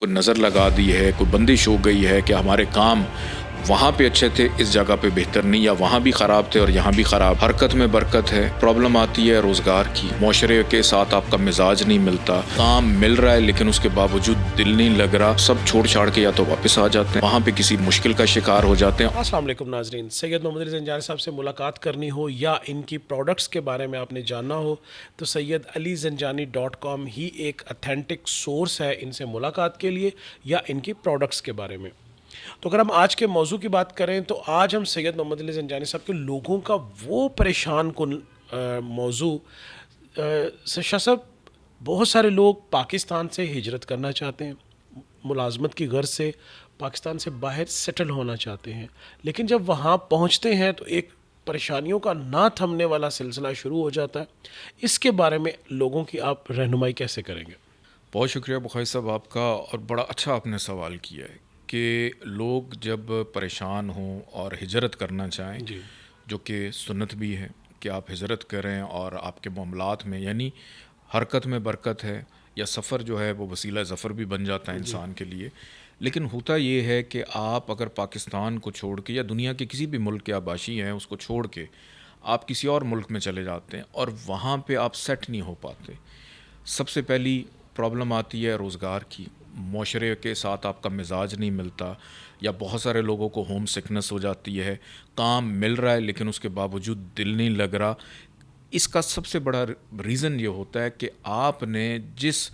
कोई नज़र लगा दी है, कोई बंदिश हो गई है कि हमारे काम वहाँ पे अच्छे थे, इस जगह पे बेहतर नहीं, या वहाँ भी ख़राब थे और यहाँ भी ख़राब। हरकत में बरकत है। प्रॉब्लम आती है रोज़गार की, माशरे के साथ आपका मिजाज नहीं मिलता, काम मिल रहा है लेकिन उसके बावजूद दिल नहीं लग रहा, सब छोड़ छाड़ के या तो वापस आ जाते हैं, वहाँ पे किसी मुश्किल का शिकार हो जाते हैं। अस्सलाम वालेकुम नाजरीन, सैयद मोहम्मद अली ज़ंजानी साहब से मुलाकात करनी हो या इनकी प्रोडक्ट्स के बारे में आपने जानना हो तो SayyedAliZanjani.com ही एक अथेंटिक सोर्स है इनसे मुलाकात के लिए या इनकी प्रोडक्ट्स के बारे में। तो अगर हम आज के मौजू की बात करें तो आज हम सैयद मोहम्मद अली ज़ंजानी साहब के लोगों का वो परेशान कुन मौजू से शसब बहुत सारे लोग पाकिस्तान से हिजरत करना चाहते हैं, मुलाजमत की गर्ज से पाकिस्तान से बाहर सेटल होना चाहते हैं, लेकिन जब वहाँ पहुँचते हैं तो एक परेशानियों का ना थमने वाला सिलसिला शुरू हो जाता है। इसके बारे में लोगों की आप रहनुमाई कैसे करेंगे? बहुत शुक्रिया बुखारी साहब आपका, और बड़ा अच्छा आपने सवाल किया है कि लोग जब परेशान हों और हिजरत करना चाहें, जी, जो कि सुन्नत भी है कि आप हिजरत करें और आपके मामलात में यानी हरकत में बरकत है, या सफ़र जो है वो वसीला ज़फ़र भी बन जाता है इंसान के लिए। लेकिन होता ये है कि आप अगर पाकिस्तान को छोड़ के या दुनिया के किसी भी मुल्क के आबाशी हैं उसको छोड़ के आप किसी और मुल्क में चले जाते हैं और वहाँ पे आप सेट नहीं हो पाते। सबसे पहली प्रॉब्लम आती है रोज़गार की, माशरे के साथ आपका मिजाज नहीं मिलता, या बहुत सारे लोगों को होम सिकनेस हो जाती है, काम मिल रहा है लेकिन उसके बावजूद दिल नहीं लग रहा। इसका सबसे बड़ा रीज़न ये होता है कि आपने जिस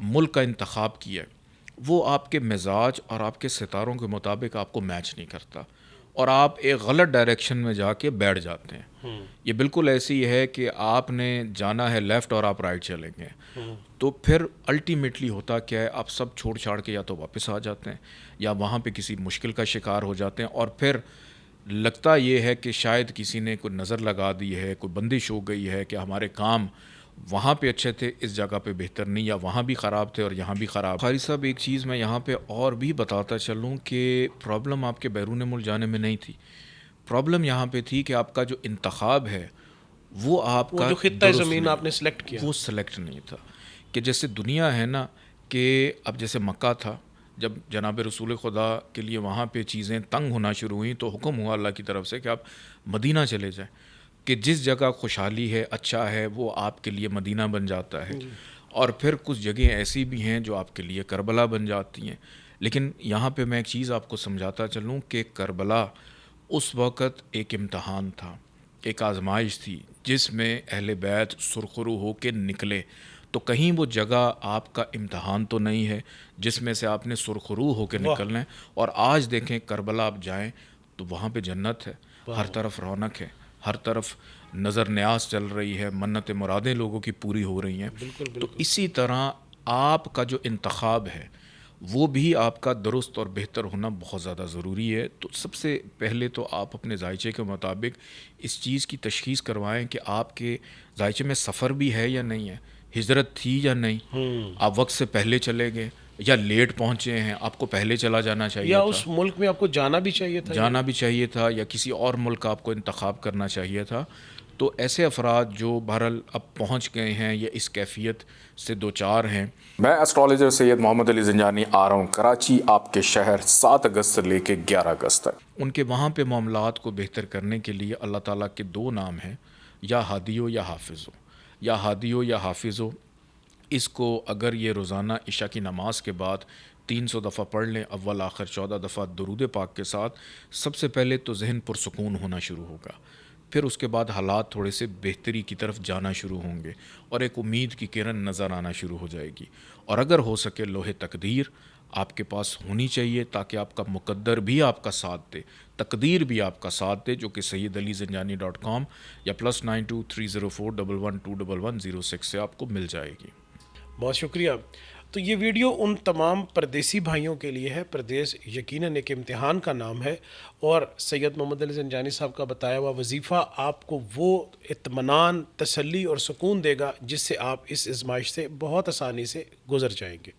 मुल्क का इंतखाब किया है वो आपके मिजाज और आपके सितारों के मुताबिक आपको मैच नहीं करता, और आप एक गलत डायरेक्शन में जाके बैठ जाते हैं। ये बिल्कुल ऐसी ही है कि आपने जाना है लेफ़्ट और आप राइट चलेंगे, तो फिर अल्टीमेटली होता क्या है, आप सब छोड़ छाड़ के या तो वापस आ जाते हैं या वहाँ पे किसी मुश्किल का शिकार हो जाते हैं, और फिर लगता ये है कि शायद किसी ने कोई नज़र लगा दी है, कोई बंदिश हो गई है कि हमारे काम वहाँ पे अच्छे थे, इस जगह पे बेहतर नहीं, या वहाँ भी ख़राब थे और यहाँ भी ख़राब। ख़ारी साहब, एक चीज़ मैं यहाँ पे और भी बताता चलूँ कि प्रॉब्लम आपके बैरून मुल्क जाने में नहीं थी, प्रॉब्लम यहाँ पे थी कि आपका जो इंतखाब है वो आपका वो जो खित्ता दुरुस्त ज़मीन नहीं, आपने सेलेक्ट किया। वो सेलेक्ट नहीं था। कि जैसे दुनिया है ना, कि अब जैसे मक्का था, जब जनाब रसूल खुदा के लिए वहाँ पे चीज़ें तंग होना शुरू हुई तो हुक्म हुआ अल्लाह की तरफ से कि आप मदीना चले जाएं, कि जिस जगह खुशहाली है, अच्छा है, वो आपके लिए मदीना बन जाता है। और फिर कुछ जगह ऐसी भी हैं जो आपके लिए करबला बन जाती हैं। लेकिन यहाँ पे मैं एक चीज़ आपको समझाता चलूँ कि करबला उस वक़्त एक इम्तहान था, एक आजमाइश थी जिसमें अहले बैत सुरखरू हो के निकले। तो कहीं वो जगह आपका इम्तहान तो नहीं है जिसमें से आपने सुरखरू हो के निकलना है। और आज देखें करबला आप जाएं तो वहाँ पे जन्नत है, हर तरफ रौनक है, हर तरफ नज़र न्याज चल रही है, मन्नत मुरादें लोगों की पूरी हो रही हैं। बिल्कुल तो बिल्कुल। इसी तरह आपका जो इंतखाब है वो भी आपका दुरुस्त और बेहतर होना बहुत ज़्यादा ज़रूरी है। तो सबसे पहले तो आप अपने जायचे के मुताबिक इस चीज़ की तशख़ीस करवाएं कि आपके जायचे में सफ़र भी है या नहीं है, हिजरत थी या नहीं, आप वक्त से पहले चले गए या लेट पहुँचे हैं, आपको पहले चला जाना चाहिए या था, उस मुल्क में आपको जाना भी चाहिए था या जाना नहीं? भी चाहिए था, या किसी और मुल्क का आपको इंतखाब करना चाहिए था। तो ऐसे अफराद जो बहरहाल अब पहुँच गए हैं या इस कैफियत से दो चार हैं। मैं एस्ट्रोलॉजर सैयद मोहम्मद अली ज़ंजानी आ रहा हूँ कराची, आपके शहर, 7 अगस्त से लेके 11 अगस्त तक। उनके वहाँ पे मामलात को बेहतर करने के लिए अल्लाह ताला के 2 नाम हैं, या हादियो या हाफिज़ो। या हादियो या हाफिज़ो, इसको अगर ये रोज़ाना इशा की नमाज के बाद 300 दफ़ा पढ़ लें, अव्वल आखिर 14 दफ़ा दुरूद पाक के साथ, सबसे पहले तो जहन पुरसकून होना शुरू होगा, फिर उसके बाद हालात थोड़े से बेहतरी की तरफ जाना शुरू होंगे और एक उम्मीद की किरण नज़र आना शुरू हो जाएगी। और अगर हो सके लोहे तकदीर आपके पास होनी चाहिए ताकि आपका मुकद्दर भी आपका साथ दे, तकदीर भी आपका साथ दे, जो कि SayyedAliZanjani.com या +923041121106 से आपको मिल जाएगी। बहुत शुक्रिया। तो ये वीडियो उन तमाम परदेसी भाइयों के लिए है। परदेस यकीनन एक इम्तिहान का नाम है, और सैयद मोहम्मद अली ज़ंजानी साहब का बताया हुआ वजीफ़ा आपको वो इत्मीनान, तसल्ली और सुकून देगा जिससे आप इस आज़माइश से बहुत आसानी से गुज़र जाएंगे।